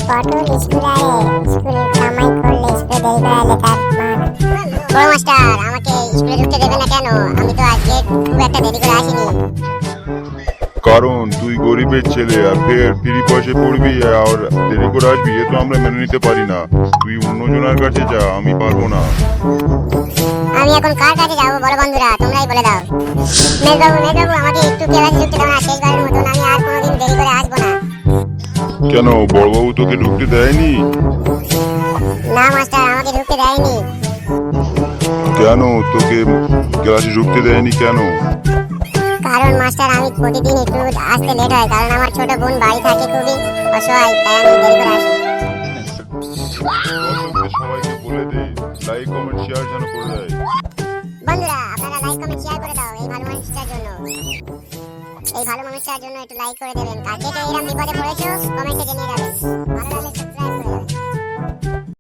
পটল স্কুলে স্কুলে কামাই করলে স্কুলে দেরি করে এলে তার বাহানা। বড় মাস্টার আমাকে স্কুলে ঢুকতে দেবে না কেন? আমি তো আজকে খুব একটা দেরি করে আসিনি। কারণ তুই গরিবের ছেলে আর ফের ফ্রি পয়সা পড়বি আর দেরি করে আসবি, এ তো আমরা মেনে নিতে পারি না। তুই অন্যজনের কাছে যা, আমি পারবো না। আমি এখন কার কাছে যাবো বড় বন্ধুরা, তোমরাই বলে দাও। মেজবাবু আমাকে একটু ক্লাসে ঢুকতে দাও না, শেষবারের মতন। আমি আর কোনোদিন দেরি করে আসবো না। কেন, বড়বাবু তোকে ঢুকতে দেয়নি? না মাস্টার, আমাকে ঢুকতে দেয়নি। কেন তোকে ক্লাসে ঢুকতে দেয়নি কেন? কারণ মাস্টার আমি প্রতিদিন একটু আসতে লেট হয়, কারণ আমার ছোট বোন বাড়ি থাকে খুবই অসহায়, তাই আমি দেরি করে আসি। সবাইকে বলে দে, লাইক কমেন্ট শেয়ার যেন করে দেয়। বন্ধুরা আপনারা লাইক কমেন্ট শেয়ার করে দাও এই ভালো মানুষটার জন্য। এই ভালো মানুষটার জন্য একটু লাইক করে দেবেন। কালকে তো এরকম বিপদে পড়েছো, কমেন্টে জানিয়ে যাবেন।